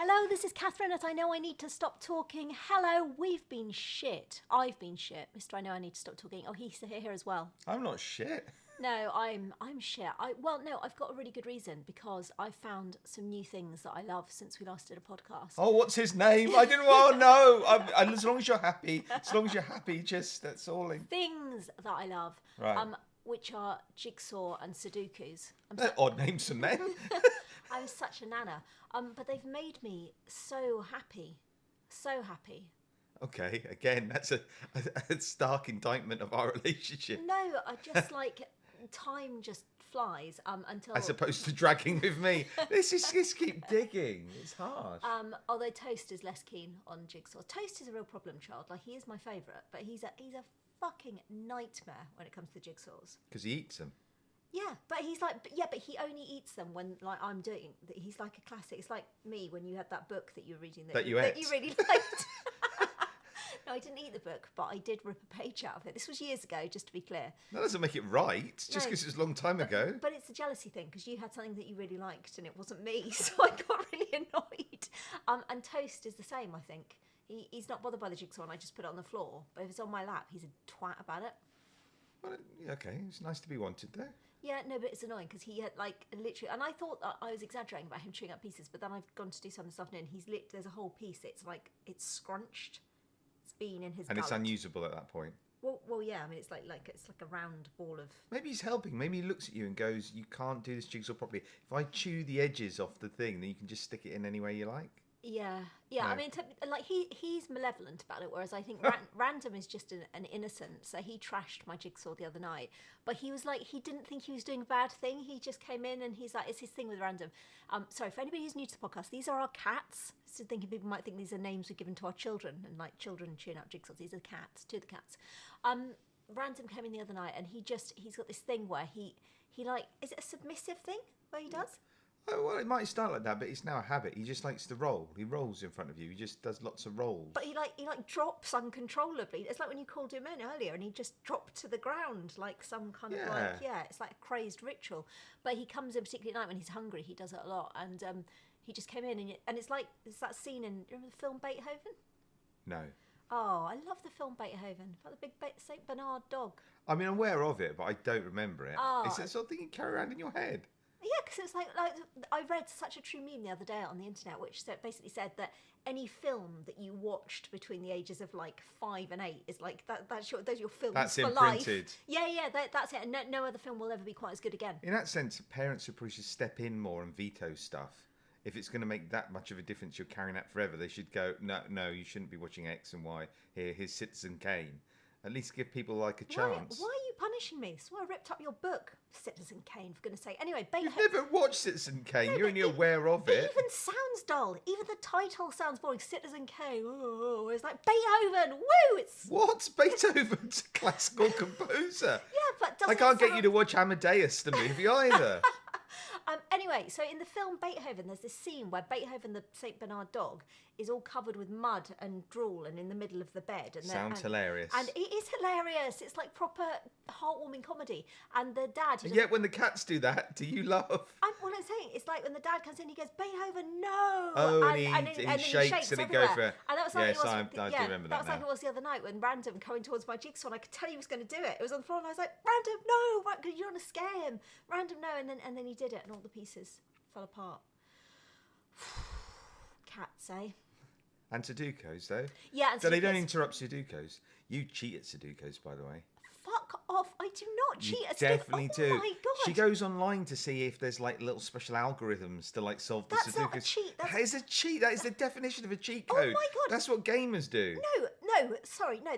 Hello, this is Catherine at I Know I Need to Stop Talking. Hello, we've been shit. I've been shit. Mr. I Know I Need to Stop Talking. Oh, he's here as well. I'm not shit. No, I'm shit. I've got a really good reason because I found some new things that I love since we last did a podcast. Oh, what's his name? I didn't. Oh no! As long as you're happy, just that's all. Things that I love, Right. which are jigsaw and Sudokus. Odd names for men. I'm such a nana. But they've made me so happy, so happy. Okay, again, that's a stark indictment of our relationship. No, I just time just flies until. As opposed to dragging with me. Just keep digging. It's hard. Although Toast is less keen on jigsaw. Toast is a real problem child. Like, he is my favourite, but he's a fucking nightmare when it comes to jigsaws. Because he eats them. Yeah, but he's but he only eats them when I'm doing. He's like a classic. It's like me when you had that book that you were reading that you really liked. No, I didn't eat the book, but I did rip a page out of it. This was years ago, just to be clear. That doesn't make it right, just because it was a long time ago. But it's a jealousy thing, because you had something that you really liked and it wasn't me, so I got really annoyed. And Toast is the same, I think. He's not bothered by the jigsaw, and I just put it on the floor. But if it's on my lap, he's a twat about it. Well, okay, it's nice to be wanted there. Yeah, no, but it's annoying because he had literally, and I thought that I was exaggerating about him chewing up pieces, but then I've gone to do something this afternoon. There's a whole piece. It's scrunched. It's been in his. And gullet. it's unusable at that point. Well, yeah. I mean, it's like a round ball of. Maybe he's helping. Maybe he looks at you and goes, "You can't do this jigsaw properly. If I chew the edges off the thing, then you can just stick it in any way you like." Yeah. No. I mean, he's malevolent about it, whereas I think Random is just an innocent. So he trashed my jigsaw the other night, but he was like, he didn't think he was doing a bad thing. He just came in and he's like, it's his thing with Random. Sorry, for anybody who's new to the podcast, these are our cats. So thinking people might think these are names we've given to our children, and like children chewing out jigsaws. These are cats, two of the cats. Random came in the other night, and he's got this thing where he is it a submissive thing where he does? Oh, well, it might start like that, but it's now a habit. He just likes to roll. He rolls in front of you. He just does lots of rolls. But he drops uncontrollably. It's like when you called him in earlier and he just dropped to the ground like some kind of it's like a crazed ritual. But he comes in particularly at night when he's hungry. He does it a lot, and he just came in and it's that scene in, remember the film Beethoven? No. Oh, I love the film Beethoven about the big Saint Bernard dog. I mean, I'm aware of it, but I don't remember it. Oh. It's that sort of thing you carry around in your head. Yeah, because it's like I read such a true meme the other day on the internet, which basically said that any film that you watched between the ages of 5 and 8 is like those are your films That's for imprinted. life. Yeah, that's it. And no other film will ever be quite as good again. In that sense, parents should probably step in more and veto stuff. If it's going to make that much of a difference, you're carrying that forever. They should go, no, you shouldn't be watching X and Y. Here's Citizen Kane. At least give people a chance. Why are you punishing me? That's why I ripped up your book, Citizen Kane, for goodness sake. Anyway, Beethoven. You've never watched Citizen Kane. You're only aware of it. It even sounds dull. Even the title sounds boring. Citizen Kane. Oh, it's like Beethoven. Woo! What? Beethoven's a classical composer. Yeah, but I can't get you to watch Amadeus, the movie, either. Anyway, so in the film Beethoven, there's this scene where Beethoven, the Saint Bernard dog, is all covered with mud and drool and in the middle of the bed. Sounds hilarious. And it is hilarious. It's like proper heartwarming comedy. And the dad... And yet when the cats do that, do you laugh? What I'm saying, it's like when the dad comes in, he goes, Beethoven, no! Oh, and he shakes and he goes for it. And that was like I do remember that was like it was the other night when Random coming towards my jigsaw, and I could tell he was going to do it. It was on the floor, and I was like, Random, no! You don't want to scare him. Random, no! And then he did it, and all the pieces fell apart. Cats, eh? And Sudokus, though. Yeah, and so they don't interrupt Sudokus. You cheat at Sudokus, by the way. Fuck off. I do not cheat at Sudokus. Definitely do. Oh my God. She goes online to see if there's little special algorithms to solve the Sudokus. That's not a cheat. That is a cheat. That is the definition of a cheat code. Oh my God. That's what gamers do. No,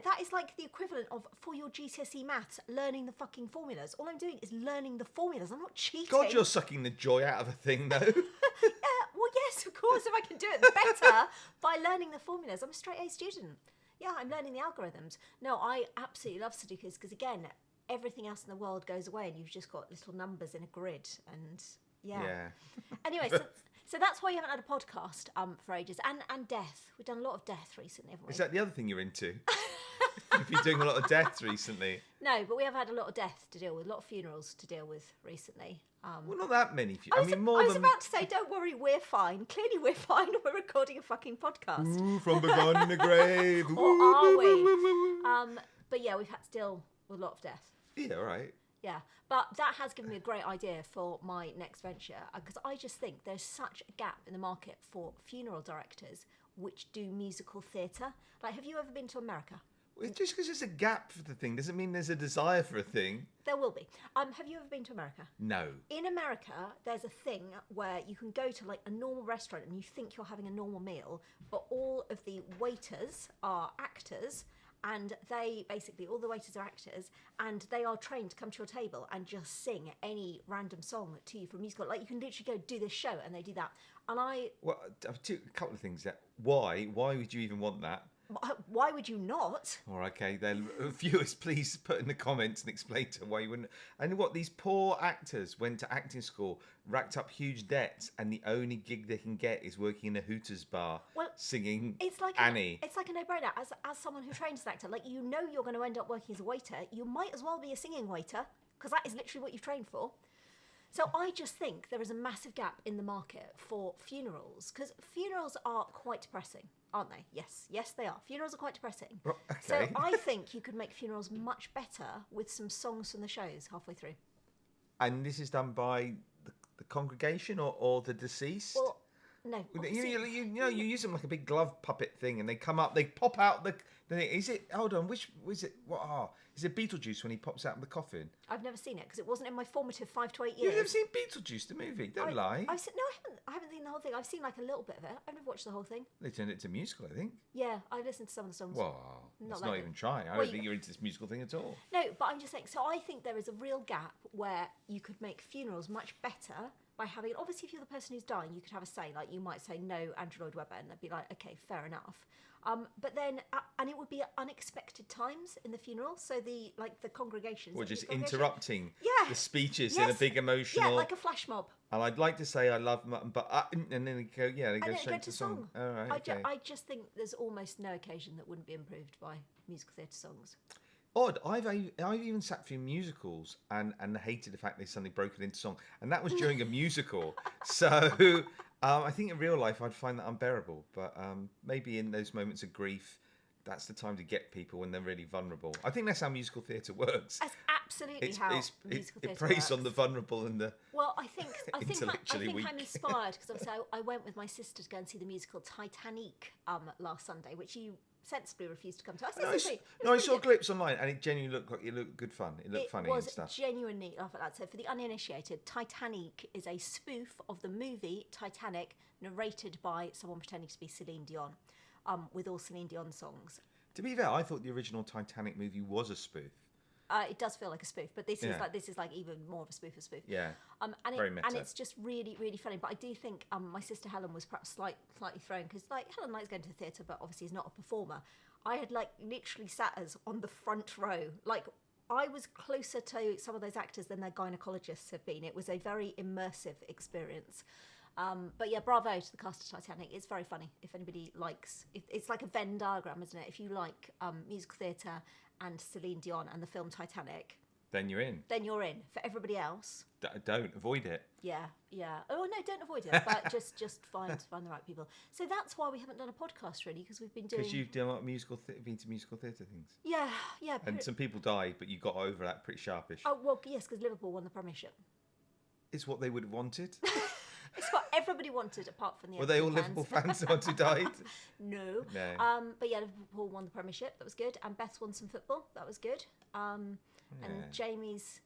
that is like the equivalent of, for your GCSE maths, learning the fucking formulas. All I'm doing is learning the formulas. I'm not cheating. God, you're sucking the joy out of a thing, though. Well, yes, of course, if I can do it better by learning the formulas. I'm a straight A student. Yeah, I'm learning the algorithms. No, I absolutely love Sudokus because, again, everything else in the world goes away and you've just got little numbers in a grid. And, yeah. Anyway, So that's why you haven't had a podcast for ages. And death. We've done a lot of death recently, haven't we? Is that the other thing you're into? You've been doing a lot of death recently. No, but we have had a lot of death to deal with, a lot of funerals to deal with recently. Well, not that many. I was about to say, don't worry, we're fine. Clearly we're fine. We're recording a fucking podcast. Ooh, from behind the grave. Or are we? But yeah, we've had to deal with a lot of death. Yeah, all right. Yeah, but that has given me a great idea for my next venture, because I just think there's such a gap in the market for funeral directors which do musical theatre. Like, have you ever been to America? Well, just because there's a gap for the thing doesn't mean there's a desire for a thing. There will be. Have you ever been to America? No. In America, there's a thing where you can go to like a normal restaurant and you think you're having a normal meal, but all of the waiters are actors. And they basically, all the waiters are actors, and they are trained to come to your table and just sing any random song to you from a musical. Like, you can literally go do this show, and they do that. And Well, a couple of things. Why would you even want that? why would you not? Or okay, then viewers, please put in the comments and explain to why you wouldn't. And what, these poor actors went to acting school, racked up huge debts, and the only gig they can get is working in a Hooters bar, singing Annie. It's like a no-brainer. As someone who trains as an actor, like, you know you're going to end up working as a waiter. You might as well be a singing waiter, because that is literally what you've trained for. So I just think there is a massive gap in the market for funerals, because funerals are quite depressing, aren't they? Yes, they are. Funerals are quite depressing. Well, okay. So I think you could make funerals much better with some songs from the shows halfway through. And this is done by the congregation or the deceased? Well, no. You use them like a big glove puppet thing, and they come up, they pop out the. Is it? Hold on, which was it? What? Is it Beetlejuice when he pops out of the coffin? I've never seen it because it wasn't in my formative 5 to 8 years. You've never seen Beetlejuice, the movie? Don't lie. I haven't seen the whole thing. I've seen like a little bit of it. I've never watched the whole thing. They turned it to a musical, I think. Yeah, I listened to some of the songs. Well, let's not even try. I don't think you're into this musical thing at all. No, but I'm just saying. So I think there is a real gap where you could make funerals much better by having. Obviously, if you're the person who's dying, you could have a say. Like, you might say no, Andrew Lloyd Webber, and they'd be like, okay, fair enough. But then, and it would be at unexpected times in the funeral. So the congregations. Or just interrupting the speeches in a big emotional. Yeah, like a flash mob. And I'd like to say I love mutton, but and then they go straight to song. All right, okay. I just think there's almost no occasion that wouldn't be improved by musical theatre songs. Odd. I've even sat through musicals and hated the fact they suddenly broke it into song, and that was during a musical. So I think in real life I'd find that unbearable. But maybe in those moments of grief, that's the time to get people when they're really vulnerable. I think that's how musical theatre works. That's absolutely how musical theatre it preys works. on the vulnerable and the I think weak. I'm inspired because obviously I went with my sister to go and see the musical Titanic last Sunday, which you sensibly refused to come to. I saw clips online, and it genuinely looked good fun. It looked funny and stuff. It was genuinely laugh at that. So for the uninitiated, Titanic is a spoof of the movie Titanic, narrated by someone pretending to be Celine Dion, with all Celine Dion songs. To be fair, I thought the original Titanic movie was a spoof. It does feel like a spoof, but this is like even more of a spoof. Yeah. Very meta. And it's just really, really funny. But I do think my sister Helen was perhaps slightly thrown because Helen likes going to the theatre, but obviously is not a performer. I had literally sat us on the front row. Like, I was closer to some of those actors than their gynecologists have been. It was a very immersive experience. But yeah, bravo to the cast of Titanic. It's very funny. If anybody likes, it's like a Venn diagram, isn't it? If you like musical theatre and Celine Dion and the film Titanic, then you're in. For everybody else, don't avoid it. Yeah. Oh no, don't avoid it. But just find the right people. So that's why we haven't done a podcast really, because we've been doing. Because you've done a lot of been to musical theatre things. Yeah. And some people died, but you got over that pretty sharpish. Oh well, yes, because Liverpool won the Premiership. It's what they would have wanted. It's what everybody wanted, apart from the. Were they all Liverpool fans, the ones who died? No. But yeah, Liverpool won the Premiership. That was good. And Beth won some football. That was good. And Jamie's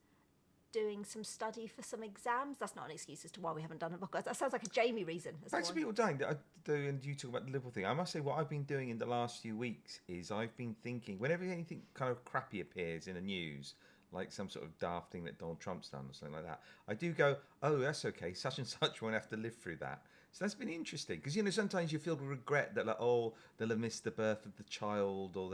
doing some study for some exams. That's not an excuse as to why we haven't done a podcast. That sounds like a Jamie reason. Thanks for people dying. And you talk about the Liverpool thing. I must say, what I've been doing in the last few weeks is I've been thinking, whenever anything kind of crappy appears in the news, like some sort of daft thing that Donald Trump's done or something like that, I do go, oh, that's okay, such and such won't have to live through that. So that's been interesting because sometimes you feel regret that they'll have missed the birth of the child or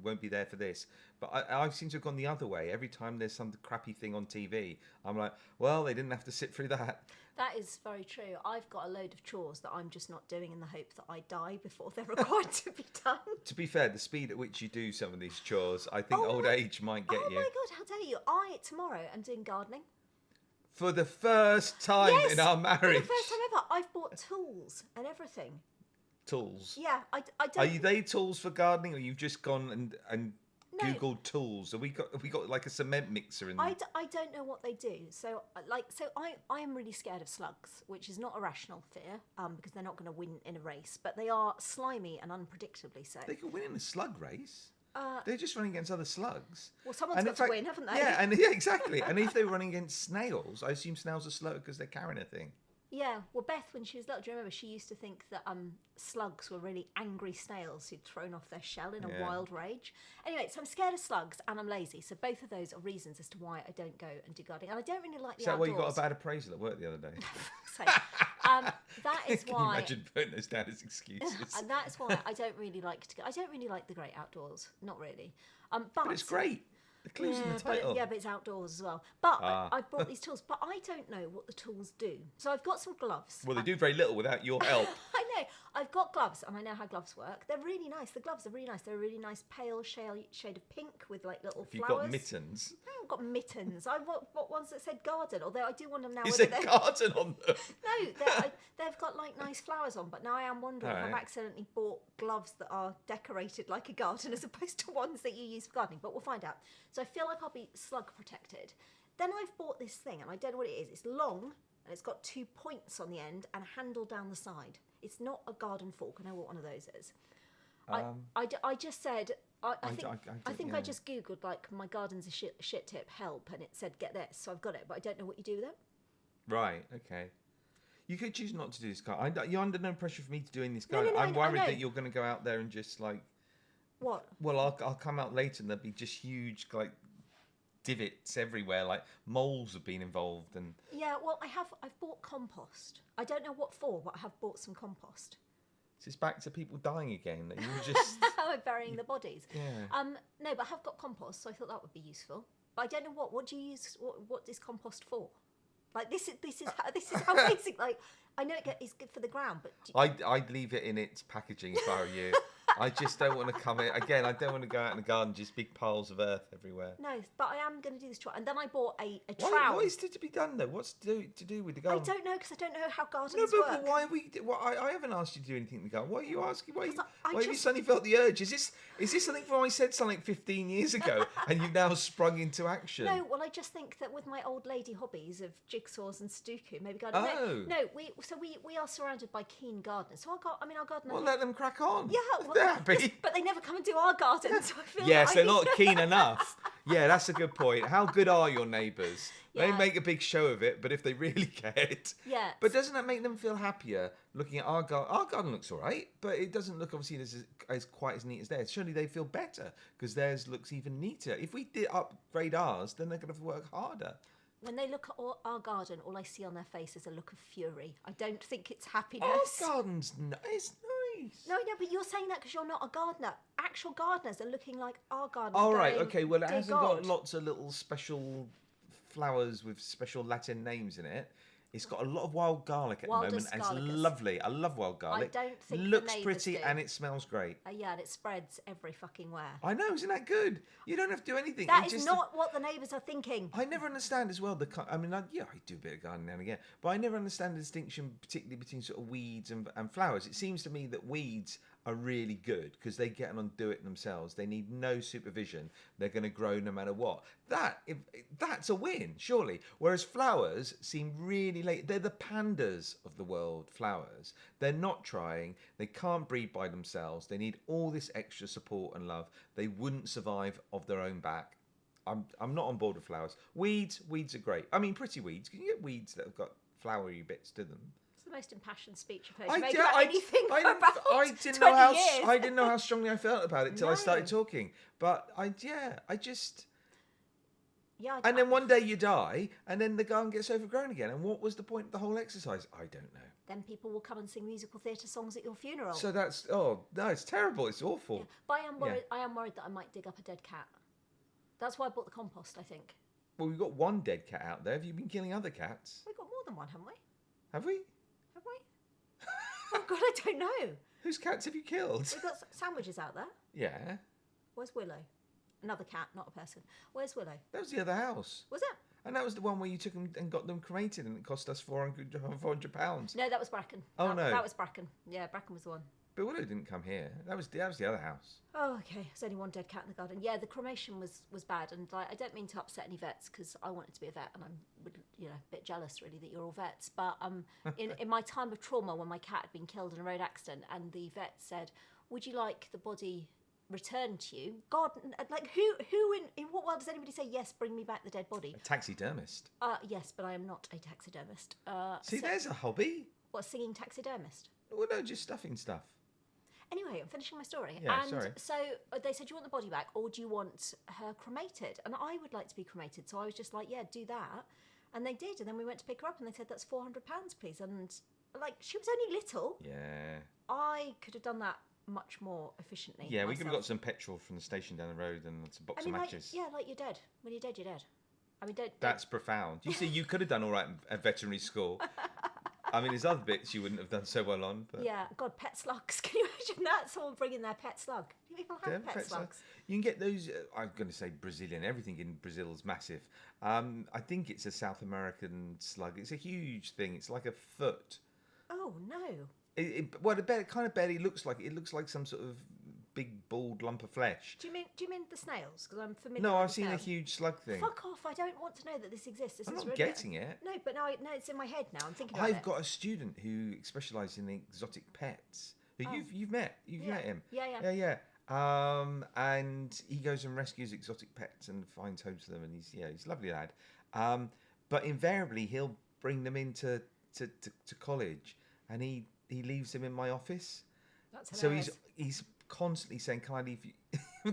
won't be there for this. But I seem to have gone the other way. Every time there's some crappy thing on TV, I'm like, well, they didn't have to sit through that. That is very true. I've got a load of chores that I'm just not doing in the hope that I die before they're required to be done. To be fair, the speed at which you do some of these chores, I think old age might get you. Oh my God, how dare you! Tomorrow I'm doing gardening. For the first time in our marriage. For the first time ever, I've bought tools and everything. Tools? Yeah, I don't... Are they tools for gardening, or you've just gone and Googled tools? Have we got like a cement mixer in? I don't know what they do. So I am really scared of slugs, which is not a rational fear, because they're not going to win in a race, but they are slimy and unpredictably so. They could win in a slug race. They're just running against other slugs. Well, someone's got to win, haven't they? Yeah, exactly. And if they were running against snails, I assume snails are slow because they're carrying a thing. Yeah, well, Beth, when she was little, do you remember, she used to think that slugs were really angry snails who'd thrown off their shell in a wild rage. Anyway, so I'm scared of slugs and I'm lazy. So both of those are reasons as to why I don't go and do gardening. And I don't really like the outdoors. Is that why you got a bad appraisal at work the other day? So, that is why... Can you imagine putting those down as excuses? And that's why I don't really like to go. I don't really like the great outdoors. Not really. But it's great. The clue's in the title. But it's outdoors as well. But I've bought these tools, but I don't know what the tools do. So I've got some gloves. Well, they do very little without your help. I know. I've got gloves, and I know how gloves work. They're really nice. The gloves are really nice. They're a really nice pale shade of pink with like little flowers. You've got mittens. I haven't got mittens. I bought ones that said garden, although I do want them now. You said garden on them? No, they've got like nice flowers on, but now I am wondering if I've accidentally bought gloves that are decorated like a garden as opposed to ones that you use for gardening, but we'll find out. So I feel like I'll be slug protected. Then I've bought this thing, and I don't know what it is. It's long, and it's got 2 points on the end and a handle down the side. It's not a garden fork. I know what one of those is. I just said... I think I just Googled, like, my garden's a shit tip, help, and it said, get this. So I've got it, but I don't know what you do with it. Right, okay. You could choose not to do this garden. You're under no pressure for me to do in this garden. No, I'm worried that you're going to go out there and just, like... What? Well, I'll come out later and there'll be just huge, like, divots everywhere, like moles have been involved. And yeah, well, I've bought compost. I don't know what for, but I have bought some compost. So it's back to people dying again. That you were just burying the bodies. Yeah. No, but I have got compost, so I thought that would be useful. But I don't know what do you use? What is compost for? Like this is how basic. Like I know it's good for the ground, but I'd leave it in its packaging if I were you. I just don't want to come in again. I don't want to go out in the garden, just big piles of earth everywhere. No, but I am going to do this trial. And then I bought a trowel. What is there to be done though? What's to do with the garden? I don't know because I don't know how gardens work. But why are we? I haven't asked you to do anything in the garden. What are you asking? Why have you just suddenly felt the urge? Is this something from I said something 15 years ago and you've now sprung into action? No, well I just think that with my old lady hobbies of jigsaws and stucco, maybe gardening. Oh. No, we are surrounded by keen gardeners. So our garden. Well, let them crack on. Yeah, well, they're happy. But they never come and do our garden, so I feel yes, they're not keen enough. Yeah, that's a good point. How good are your neighbours? Yeah. They make a big show of it, but if they really cared... Yeah. But doesn't that make them feel happier looking at our garden? Our garden looks all right, but it doesn't look obviously as quite as neat as theirs. Surely they feel better because theirs looks even neater. If we did upgrade ours, then they're going to work harder. When they look at our garden, all I see on their face is a look of fury. I don't think it's happiness. Our garden's nice. No, but you're saying that because you're not a gardener. Actual gardeners are looking like our garden. All right, okay. Well, it hasn't God. got lots of little special flowers with special Latin names in it. It's got a lot of wild garlic at the moment. And it's lovely. I love wild garlic. I don't think looks the pretty do. and it smells great. Yeah, and it spreads every fucking where. I know, isn't that good? You don't have to do anything. That is not what the neighbours are thinking. I never understand as well. I do a bit of gardening now and again, but I never understand the distinction, particularly between sort of weeds and flowers. It seems to me that weeds are really good because they get on and do it themselves. They need no supervision. They're going to grow no matter what. That's a win, surely. Whereas flowers seem really late. They're the pandas of the world, flowers. They're not trying. They can't breed by themselves. They need all this extra support and love. They wouldn't survive of their own back. I'm not on board with flowers. Weeds are great. I mean, pretty weeds. Can you get weeds that have got flowery bits to them? The most impassioned speech I've I heard you make about anything for about I 20 years. I didn't know how strongly I felt about it till I started talking. But Yeah. And then one day you die, and then the garden gets overgrown again. And what was the point of the whole exercise? I don't know. Then people will come and sing musical theatre songs at your funeral. So that's no, it's terrible. It's awful. Yeah. But I am worried. I am worried that I might dig up a dead cat. That's why I bought the compost, I think. Well, we've got one dead cat out there. Have you been killing other cats? We've got more than one, haven't we? Have we? Have we? Oh God, I don't know. Whose cats have you killed? We've got sandwiches out there. Yeah. Where's Willow? Another cat, not a person. Where's Willow? That was the other house. Was it? And that was the one where you took them and got them cremated, and it cost us £400. No, that was Bracken. Oh, no. That was Bracken. Yeah, Bracken was the one. But Willow didn't come here. That was the other house. Oh, okay. There's only one dead cat in the garden. Yeah, the cremation was bad, and like, I don't mean to upset any vets because I wanted to be a vet, and I'm a bit jealous really that you're all vets. But in my time of trauma, when my cat had been killed in a road accident, and the vet said, "Would you like the body returned to you?" God, like who in what world does anybody say yes? Bring me back the dead body. A taxidermist. Yes, but I am not a taxidermist. See, there's a hobby. What, singing taxidermist? Well, no, just stuffing stuff. Anyway, I'm finishing my story. Yeah, and sorry. so they said, "Do you want the body back or do you want her cremated?" And I would like to be cremated. So I was just like, "Yeah, do that." And they did. And then we went to pick her up and they said, "That's £400, please." And like, she was only little. Yeah. I could have done that much more efficiently. Yeah, we myself. could have got some petrol from the station down the road and some box of matches. Like you're dead. When you're dead, you're dead. I mean, don't. That's profound. You see, you could have done all right at veterinary school. I mean, there's other bits you wouldn't have done so well on. But Yeah, God, pet slugs. Can you imagine that? Someone bringing their pet slug. Do people have pet slugs? You can get those. I'm going to say Brazilian. Everything in Brazil is massive. I think it's a South American slug. It's a huge thing. It's like a foot. Oh no. It kind of barely looks like it. Looks like some sort of big bald lump of flesh. Do you mean the snails? Because I'm familiar. No, with I've the seen a snails. huge slug thing. Fuck off! I don't want to know that this exists. I'm is not really getting it. No, but no, it's in my head now. I'm thinking about it. I've got a student who specialises in exotic pets. Who Oh. you've met. You've met him. Yeah. And he goes and rescues exotic pets and finds homes for them, and he's a lovely lad. But invariably he'll bring them into to college, and he leaves them in my office. That's So hilarious. he's constantly saying, "Can I leave you?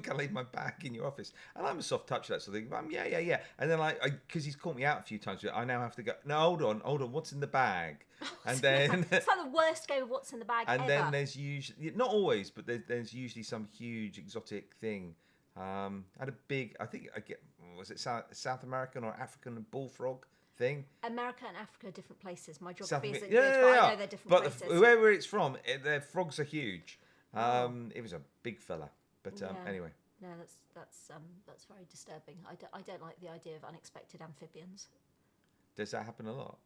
Can I leave my bag in your office?" And I'm a soft touch that sort of thing. But yeah. And then because he's caught me out a few times, I now have to go. No, hold on. What's in the bag? And then it's like the worst game of what's in the bag and ever. then there's usually, not always, but there's usually some huge exotic thing. I had a big, I think was it South American or African bullfrog thing? America and Africa are different places. My South geography America. isn't good, but I know they're different But places. whoever it's from, their frogs are huge. It was a big fella. But Yeah. anyway. No, that's very disturbing. I don't like the idea of unexpected amphibians. Does that happen a lot?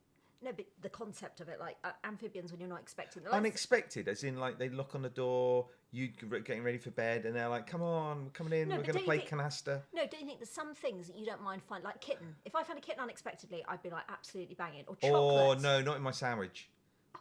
No, but the concept of it, like amphibians when you're not expecting them. Unexpected, as in like they knock on the door, you getting ready for bed, and they're like, "Come on, we're coming in, No, we're but going to don't play you think- canasta." No, don't you think there's some things that you don't mind finding, like kitten? If I found a kitten unexpectedly, I'd be like absolutely banging. Or chocolate. Oh no, not in my sandwich.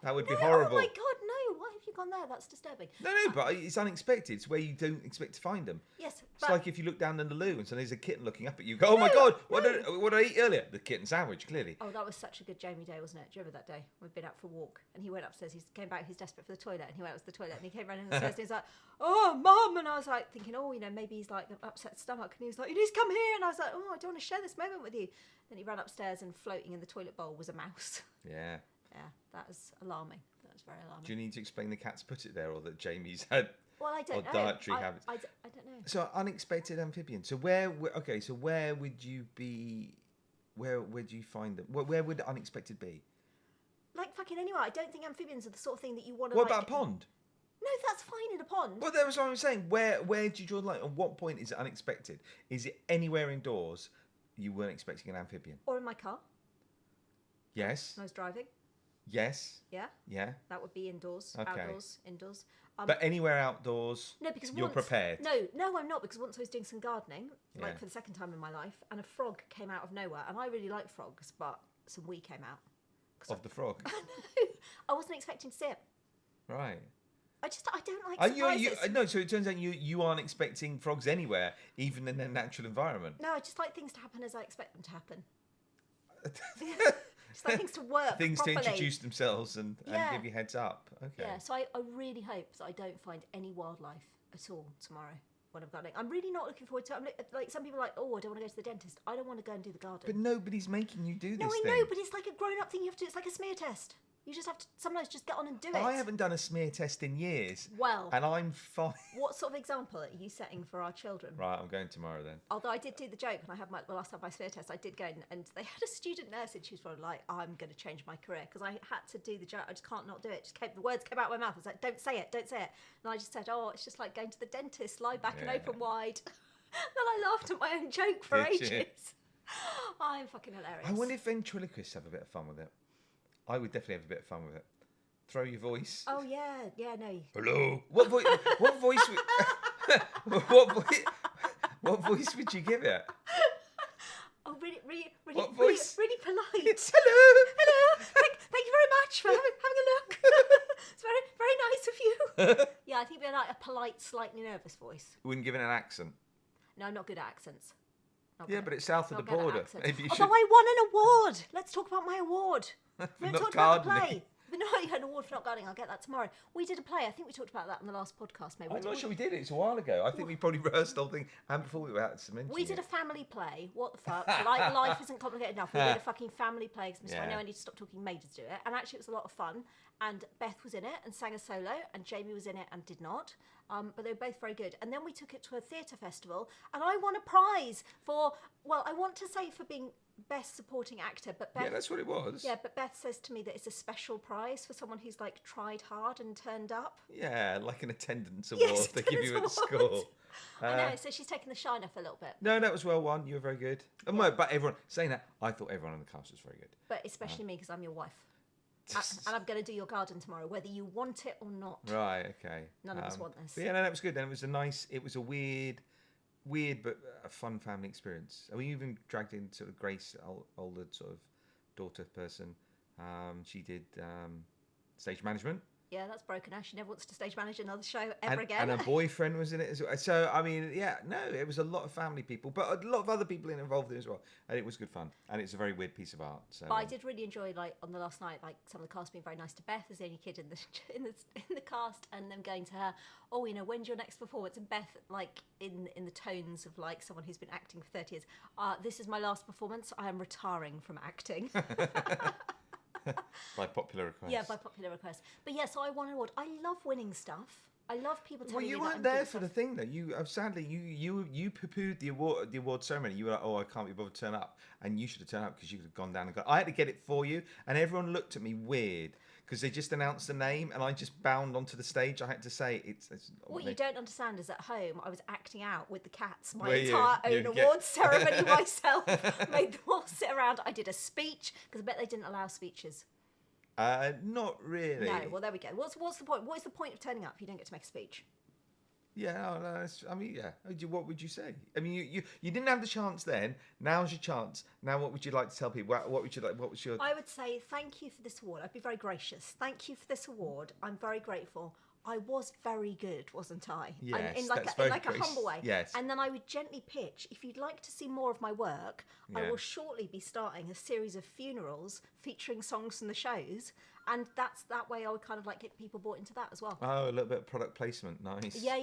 That would be No, horrible. Oh my God, no! Why have you gone there? That's disturbing. No, but it's unexpected. It's where you don't expect to find them. Yes, It's but like if you look down in the loo and so there's a kitten looking up at you. Go, "Oh my God, what did I eat earlier?" The kitten sandwich, clearly. oh, that was such a good Jamie day, wasn't it? Do you remember that day? We'd been out for a walk, and he went upstairs. He came back. He's desperate for the toilet, and he went up to the toilet, and he came running upstairs, and he's like, "Oh, Mum!" And I was like thinking, "Oh, maybe he's like an upset stomach." And he was like, "You need to come here." And I was like, "Oh, I don't want to share this moment with you." Then he ran upstairs, and floating in the toilet bowl was a mouse. Yeah. Yeah, that was alarming. That was very alarming. Do you need to explain the cat's put it there, or that Jamie's had? Well, I don't or know. dietary habits? I don't know. So unexpected amphibian. So where would you be? Where would you find them? Where would unexpected be? Like fucking anywhere. I don't think amphibians are the sort of thing that you want to. What about a pond? No, that's fine in a pond. Well, that was what I was saying. Where do you draw the line? At what point is it unexpected? Is it anywhere indoors you weren't expecting an amphibian? Or in my car Yes. when I was driving. Yes. Yeah, Yeah. that would be indoors, Okay. outdoors, indoors. But anywhere outdoors, No, because you're once, prepared. No, I'm not, because once I was doing some gardening, like Yeah. for the second time in my life, and a frog came out of nowhere, and I really like frogs, but some wee came out. Of the frog. I wasn't expecting to see it. Right. I don't like Are surprises. no, so it turns out you aren't expecting frogs anywhere, even in their natural environment. No, I just like things to happen as I expect them to happen. Just like things to work Things properly. to introduce themselves and Yeah. give you heads up. Okay. Yeah, so I really hope that I don't find any wildlife at all tomorrow. when I'm gardening. I'm really not looking forward to it. Like some people are like, oh, I don't want to go to the dentist. I don't want to go and do the garden. But nobody's making you do this. No, I thing. know, but it's like a grown-up thing you have to do. It's like a smear test. You just have to sometimes just get on and do it. I haven't done a smear test in years. Well, and I'm fine. What sort of example are you setting for our children? Right, I'm going tomorrow then. Although I did do the joke, and I had the last time my smear test, I did go and they had a student nurse, and she was probably like, I'm going to change my career, because I had to do the joke. I just can't not do it. The words came out of my mouth. I was like, don't say it. And I just said, oh, it's just like going to the dentist, lie back and open wide. Then I laughed at my own joke for ages. I'm fucking hilarious. I wonder if ventriloquists have a bit of fun with it. I would definitely have a bit of fun with it. Throw your voice. Oh yeah, no. Hello. What voice? What voice? What voice would you give it? Oh, really What voice? really polite. It's hello. Thank you very much for having a look. It's very nice of you. Yeah, I think it'd be like a polite, slightly nervous voice. You wouldn't give it an accent. No, I'm not good at accents. Yeah, but it's south of the border. Maybe you should. Although I won an award. Let's talk about my award. We haven't Not talked about the gardening. play. But no, you had an award for not gardening. I'll get that tomorrow. We did a play. I think we talked about that in the last podcast. Maybe I'm not sure we did it. It's a while ago. I think we probably rehearsed the whole thing and before we were out to mention We did a family play. What the fuck? Like, life isn't complicated enough. We did a fucking family play. I know I need to stop talking made us do it. And actually, it was a lot of fun. And Beth was in it and sang a solo, and Jamie was in it and did not. But they were both very good. And then we took it to a theatre festival, and I won a prize for, well, I want to say for being best supporting actor, but Beth, Yeah, that's what it was. yeah, but Beth says to me that it's a special prize for someone who's like tried hard and turned up. Yeah, like an attendance award Yes, they give you at attendance school. award. I know, so she's taken the shine off a little bit. No, that was well won. You were very good. But everyone saying that, I thought everyone in the cast was very good. But especially me, because I'm your wife. And I'm going to do your garden tomorrow, whether you want it or not. Right. Okay. None of us want this. But yeah, no, that was good. And it was a weird but a fun family experience. I mean, you even dragged in sort of Grace, older sort of daughter person. She did stage management. Yeah, that's broken. She never wants to stage manage another show ever again. And her boyfriend was in it as well. So, I mean, yeah, no, it was a lot of family people, but a lot of other people involved in it as well. And it was good fun. And it's a very weird piece of art. So, but I did really enjoy, like, on the last night, like, some of the cast being very nice to Beth as the only kid in the cast, and them going to her, oh, you know, when's your next performance? And Beth, like, in the tones of, like, someone who's been acting for 30 years, this is my last performance. I am retiring from acting. By popular request. Yeah, by popular request. But yeah, so I won an award. I love winning stuff. I love people telling me Well, you that weren't I'm there good for at the stuff. thing though. You sadly you poo-pooed the award ceremony. You were like, oh, I can't be bothered to turn up, and you should have turned up because you could have gone down and got. I had to get it for you, and everyone looked at me weird because they just announced the name, and I just bound onto the stage. I had to say it's What you don't understand is at home I was acting out with the cats my Were you? entire You'd own get- awards ceremony myself. Made them all sit around. I did a speech because I bet they didn't allow speeches. Not really. No, well there we go. What's the point? What is the point of turning up if you don't get to make a speech? Yeah, no, I mean, yeah. What would you say? I mean, you didn't have the chance then. Now's your chance. Now, what would you like to tell people? What would you like? What was your? I would say thank you for this award. I'd be very gracious. Thank you for this award. I'm very grateful. I was very good, wasn't I? Yes, in like that's a, very in like a gracious. humble way. Yes. And then I would gently pitch, if you'd like to see more of my work, I Yeah. will shortly be starting a series of funerals featuring songs from the shows. And that way I would kind of like get people bought into that as well. Oh, a little bit of product placement. Nice. Yeah.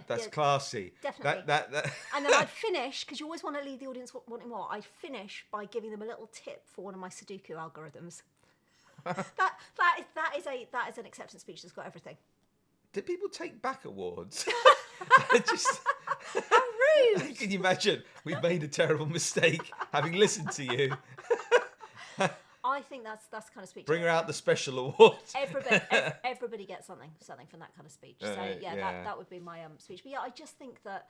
That's yeah. classy. Definitely. That. And then I'd finish, because you always want to leave the audience wanting more, I'd finish by giving them a little tip for one of my Sudoku algorithms. that is an acceptance speech that's got everything. Did people take back awards? How rude! Can you imagine? We've made a terrible mistake having listened to you. I think that's the kind of speech. Bring her out the special award. Everybody gets something from that kind of speech. So yeah. that would be my speech. But yeah, I just think that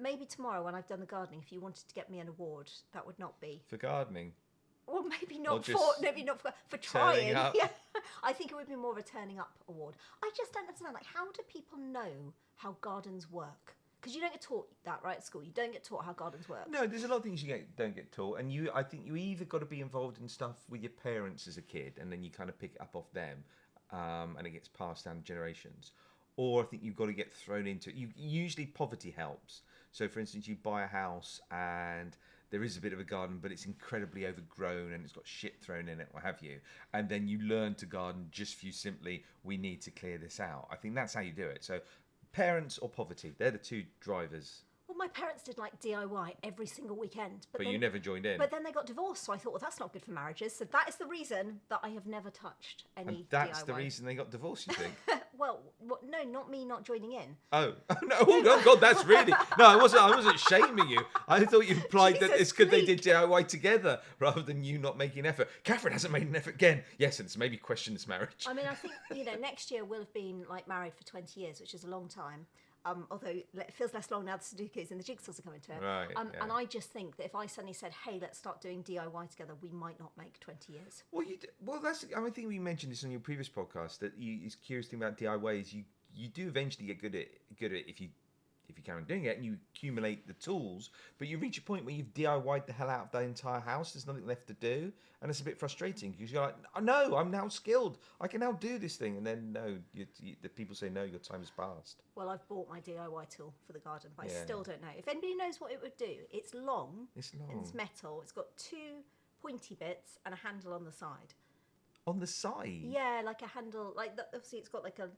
maybe tomorrow when I've done the gardening, if you wanted to get me an award, that would not be. For gardening. Well, maybe Or not just for trying. up. Yeah, I think it would be more of a turning up award. I just don't understand. Like, how do people know how gardens work? Because you don't get taught that, right, at school. You don't get taught how gardens work. No, there's a lot of things you don't get taught, and I think you either got to be involved in stuff with your parents as a kid, and then you kind of pick it up off them, and it gets passed down generations, or I think you've got to get thrown into it. Usually poverty helps. So, for instance, you buy a house and there is a bit of a garden, but it's incredibly overgrown and it's got shit thrown in it, what have you. And then you learn to garden just for you simply, we need to clear this out. I think that's how you do it. So Parents or poverty. They're the two drivers. Well, my parents did like DIY every single weekend. But then, you never joined in. But then they got divorced, so I thought, well, that's not good for marriages. So that is the reason that I have never touched any And that's DIY. the reason they got divorced, you think? Well, no, not me not joining in. Oh no! Oh God, that's really no. I wasn't shaming you. I thought you implied that Jesus, it's because they please. did DIY together rather than you not making an effort. Catherine hasn't made an effort again. Yes, and it's maybe questioned this marriage. I mean, I think, next year we'll have been like married for 20 years, which is a long time. Although it feels less long now the Sudokus and the jigsaws are coming to it. Right, yeah. And I just think that if I suddenly said, hey, let's start doing DIY together, we might not make 20 years. Well, that's. I think we mentioned this on your previous podcast that is curious thing about DIY is you do eventually get good at it if you carry on doing it and you accumulate the tools, but you reach a point where you've DIY'd the hell out of the entire house. There's nothing left to do, and it's a bit frustrating because you're like, oh, no, I'm now skilled. I can now do this thing, and then no, the people say no, your time has passed. Well, I've bought my DIY tool for the garden, but I Yeah. still don't know. If anybody knows what it would do, it's long. It's long. And it's metal. It's got two pointy bits and a handle on the side. On the side. Yeah, like a handle. Obviously, it's got like a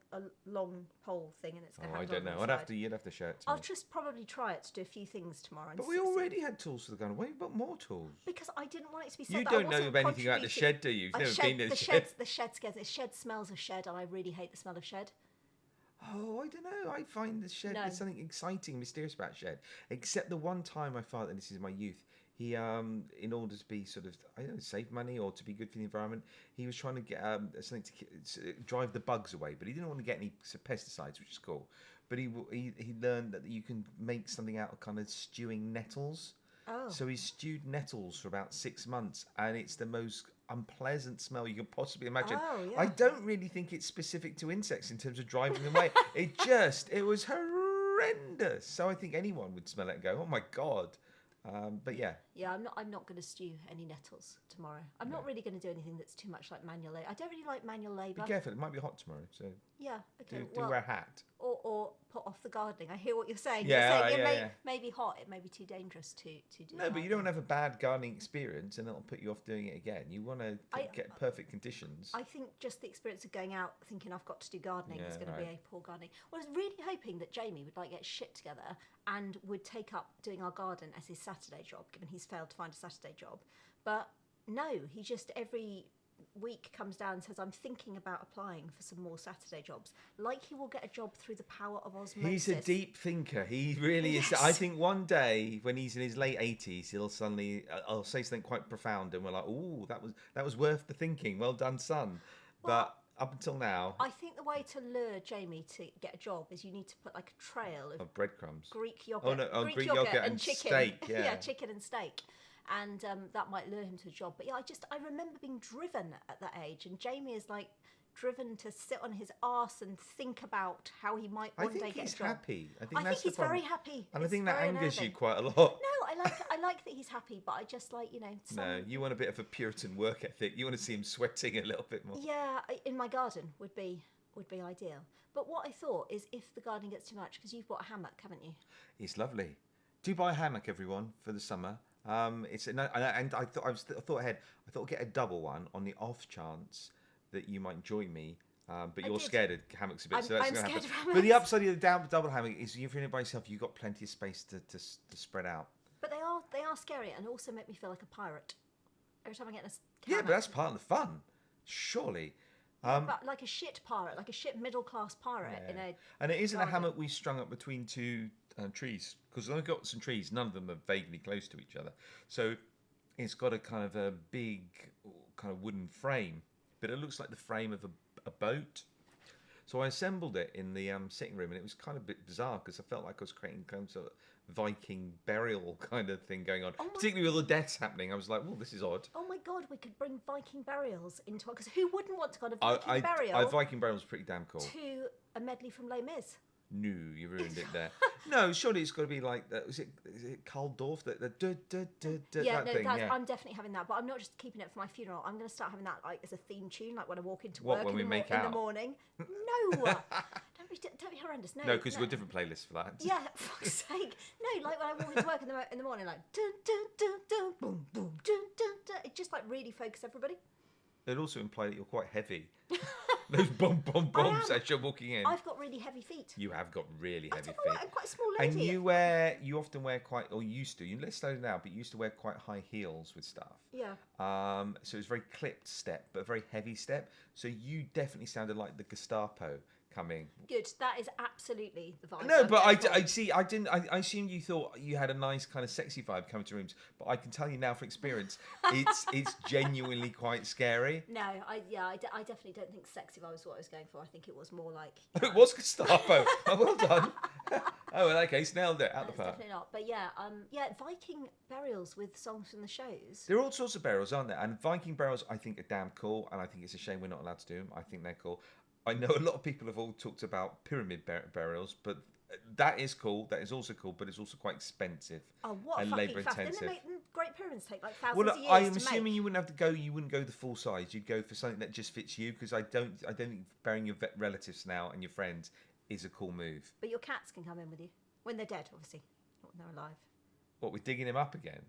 long pole thing, and it's got a Oh, I handle don't on know. the side. You'd have to show it to I'll me. just probably try it to do a few things tomorrow. And But we see- already had tools for the garden. Why have you got more tools? Because I didn't want it to be said You that I don't know wasn't anything about the contributing- shed, do you? You've never been in the a shed. The shed scares me. Shed smells of shed, and I really hate the smell of shed. Oh, I don't know. I find the shed, No. there's something exciting, mysterious about shed. Except the one time I found, and this is my youth, he, in order to be sort of, I don't know, save money or to be good for the environment, he was trying to get something to drive the bugs away, but he didn't want to get any pesticides, which is cool. But he learned that you can make something out of kind of stewing nettles. Oh. So he stewed nettles for about 6 months, and it's the most unpleasant smell you can possibly imagine. Oh, yeah. I don't really think it's specific to insects in terms of driving them away. It was horrendous. So I think anyone would smell it and go, "Oh my God!" But yeah, Yeah, I'm not going to stew any nettles tomorrow. I'm not really going to do anything that's too much like manual labour. I don't really like manual be labour. careful. It might be hot tomorrow, so Yeah, okay. do wear a hat. Or put off the gardening. I hear what you're saying. Yeah, you're saying yeah. it may be hot. It may be too dangerous to do. No, but you don't gardening. have a bad gardening experience, and it'll put you off doing it again. You want to get perfect conditions. I think just the experience of going out thinking I've got to do gardening is Yeah, going to be right. a poor gardening. Well, I was really hoping that Jamie would get shit together and would take up doing our garden as his Saturday job, given he's failed to find a Saturday job. But no, he just every week comes down and says, I'm thinking about applying for some more Saturday jobs. Like he will get a job through the power of osmosis. He's a deep thinker. He really is. Yes. I think one day when he's in his late 80s, he'll suddenly I'll say something quite profound, and we're like, "Ooh, that was worth the thinking. Well done, son." But up until now, I think the way to lure Jamie to get a job is you need to put like a trail of breadcrumbs. Greek yogurt. Greek yogurt and chicken. steak, yeah. Chicken and steak. And that might lure him to a job. But yeah, I remember being driven at that age, and Jamie is driven to sit on his arse and think about how he might I one day think get he's a job. happy. I think I that's think he's the problem. very happy. And I It's think that very angers you unnerving. quite a lot. No, I like that he's happy, but I just No, you want a bit of a Puritan work ethic. You want to see him sweating a little bit more. Yeah, in my garden would be ideal. But what I thought is if the gardening gets too much, because you've bought a hammock, haven't you? It's lovely. Do buy a hammock, everyone, for the summer. And I thought ahead. I thought I'd get a double one on the off chance that you might join me. But you're did. scared of hammocks a bit, so that's I'm going to scared happen. of But the hammocks. upside of the double hammock is if you're in it by yourself, you've got plenty of space to spread out. But they are scary and also make me feel like a pirate. Every time I get in a Yeah, hammock. but that's part of the fun, surely. But like a shit pirate, like a shit middle class pirate in a. And it isn't a garden. hammock we strung up between two trees, because I've got some trees, none of them are vaguely close to each other. So it's got a kind of a big kind of wooden frame, but it looks like the frame of a boat. So I assembled it in the sitting room, and it was kind of a bit bizarre because I felt like I was creating kind of sort of Viking burial kind of thing going on, particularly with all the deaths happening. I was like, well, this is odd. Oh my god, we could bring Viking burials into it, because who wouldn't want to go on a Viking burial Viking burial's pretty damn cool. to a medley from Les Mis? No, you ruined it there. No, surely it's got to be like that. Is it Karl Dorf? Yeah, that no, thing, yeah. I'm definitely having that, but I'm not just keeping it for my funeral. I'm going to start having that as a theme tune, like when I walk into What, work when we make in the out? morning. No, don't be horrendous. No, No, because we're different playlists for that. Yeah, for fuck's sake. No, like when I walk into work in the morning, like dun dun dun dun, boom boom dun dun dun. It just really focus everybody. It also implied that you're quite heavy. Those bum bum I bums am. as you're walking in. I've got really heavy feet. You have got really I heavy don't know why, feet. I'm quite a small lady. And you often wear quite, or used to, you less so now, but you used to wear quite high heels with stuff. Yeah. So it was very clipped step, but a very heavy step. So you definitely sounded like the Gestapo coming. Good. That is absolutely the vibe. No, I'm but going for. I see. I didn't. I assumed you thought you had a nice kind of sexy vibe coming to rooms, but I can tell you now from experience, it's genuinely quite scary. No, I definitely don't think sexy vibe was what I was going for. I think it was more like. It was Gestapo. Oh, well done. Oh, in that case, nailed it out the park. Definitely not. But yeah, Viking burials with songs from the shows. There are all sorts of burials, aren't there? And Viking burials, I think, are damn cool, and I think it's a shame we're not allowed to do them. I think they're cool. I know a lot of people have all talked about pyramid burials, but that is cool. That is also cool, but it's also quite expensive Oh, what a and fucking labour faff. Didn't intensive. they make Great Pyramids take like thousands Well, of years I'm to assuming make? you wouldn't have to go. You wouldn't go the full size. You'd go for something that just fits you, because I don't think burying your relatives now and your friends is a cool move. But your cats can come in with you when they're dead, obviously, not when they're alive. What, we're digging him up again?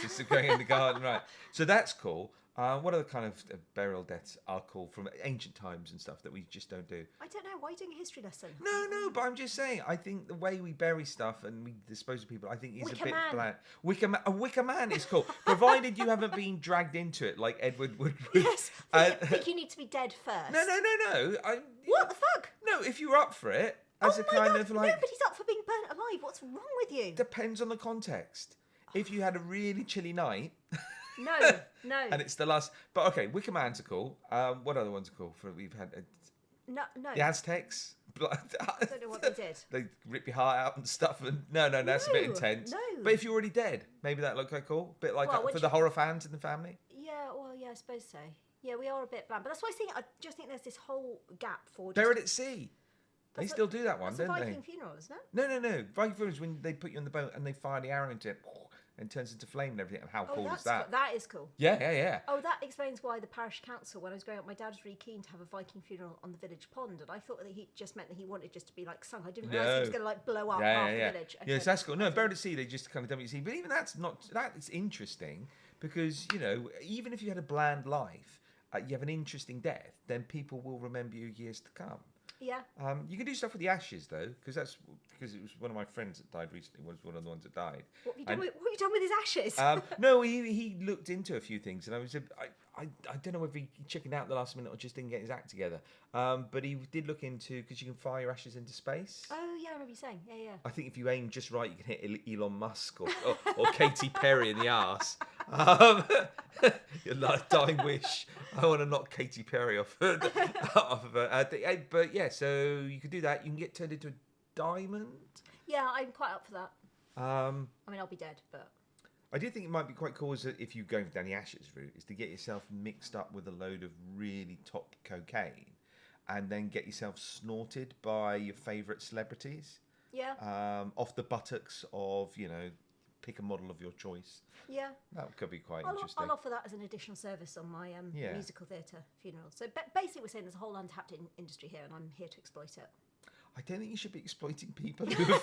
Just going in the garden, right? So that's cool. What other kind of burial deaths are cool from ancient times and stuff that we just don't do? I don't know. Why are you doing a history lesson? No, but I'm just saying. I think the way we bury stuff and we dispose of people, I think, is Wicker a bit man. bland. A wicker man is cool, provided you haven't been dragged into it like Edward Woodward. Yes. I think you need to be dead first. No. What the fuck? No, if you're up for it, as Oh a my kind God, of like, nobody's up for being burnt alive. What's wrong with you? depends on the context. If you had a really chilly night. No. And it's the last. But okay, Wicker Man's are cool. What other ones are cool? We've had No. the Aztecs. I don't know what they did. They rip your heart out and stuff. And no, that's a bit No, intense. no. But if you're already dead, maybe that looked quite cool. Bit like Well, for the horror fans in the family. Yeah, well, yeah, I suppose so. Yeah, we are a bit bland. But that's why I just think there's this whole gap for... Buried at sea. They That's still do that one, That's a don't Viking they? funeral, isn't it? No. Viking funerals when they put you on the boat and they fire the arrow into it and turns into flame and everything. How cool is that? That is cool. Yeah. Oh, that explains why the parish council, when I was growing up, my dad was really keen to have a Viking funeral on the village pond, and I thought that he just meant that he wanted just to be like sung. I didn't realise he was going to like blow up half the village. Okay. Yes, that's cool. No, buried at sea, they just kind of dump you at sea. But even that is interesting because, even if you had a bland life, you have an interesting death, then people will remember you years to come. Yeah. You can do stuff with the ashes though, because it was one of my friends that died recently. Was one of the ones that died. What have you done with his ashes? No, he looked into a few things, and I don't know whether he chickened out the last minute or just didn't get his act together. But he did look into, because you can fire your ashes into space. Oh yeah, I remember you saying. Yeah. I think if you aim just right, you can hit Elon Musk or Katy Perry in the arse. Your dying wish. I want to knock Katy Perry off of her. But yeah, so you can do that. You can get turned into a diamond. Yeah, I'm quite up for that. I mean, I'll be dead, but... I do think it might be quite cool if you're going down the ashes route, is to get yourself mixed up with a load of really top cocaine and then get yourself snorted by your favourite celebrities. Yeah. Off the buttocks of, pick a model of your choice. Yeah. That could be quite interesting. I'll offer that as an additional service on my musical theatre funeral. So basically we're saying there's a whole untapped industry here and I'm here to exploit it. I don't think you should be exploiting people who have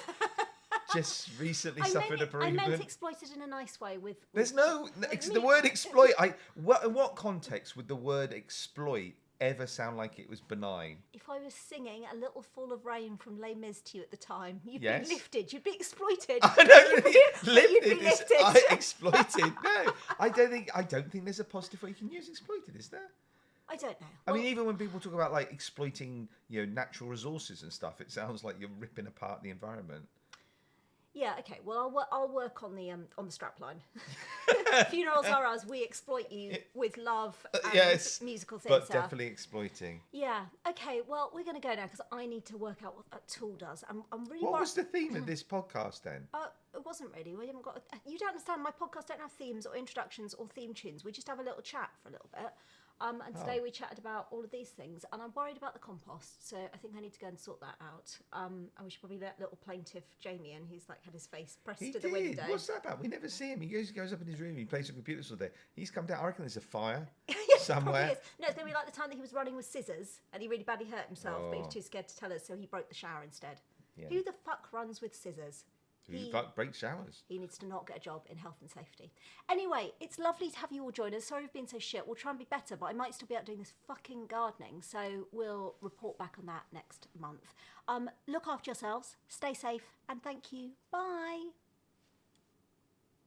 just recently suffered a bereavement. I meant exploited in a nice way with There's no... the word exploit... in what context would the word exploit ever sound like it was benign? If I was singing A Little Fall of Rain from Les Mis to you at the time, you'd be Yes. lifted. You'd be exploited. I don't think You'd be lifted. Exploited. No, I don't think there's a positive way you can use exploited, is there? I don't know. I mean, even when people talk about like exploiting, natural resources and stuff, it sounds like you're ripping apart the environment. Yeah. Okay. Well, I'll work on the strapline. Funerals are us. We exploit you with love and yes, musical theatre. but definitely exploiting. Yeah. Okay. Well, we're going to go now because I need to work out what that tool does. I'm really. What was the theme of this podcast then? It wasn't really. We haven't got. You don't understand. My podcast don't have themes or introductions or theme tunes. We just have a little chat for a little bit. And today we chatted about all of these things, and I'm worried about the compost, so I think I need to go and sort that out. And we should probably let little plaintive Jamie in, who's like had his face pressed to the window. What's that about? We never see him. He goes up in his room. He plays with computers all day. He's come down. I reckon there's a fire somewhere. Is. No, it's going to be like the time that he was running with scissors, and he really badly hurt himself, but he was too scared to tell us, so he broke the shower instead. Yeah. Who the fuck runs with scissors? He breaks showers. He needs to not get a job in health and safety. Anyway, it's lovely to have you all join us. Sorry we've been so shit. We'll try and be better, but I might still be out doing this fucking gardening. So we'll report back on that next month. Look after yourselves, stay safe, and thank you. Bye.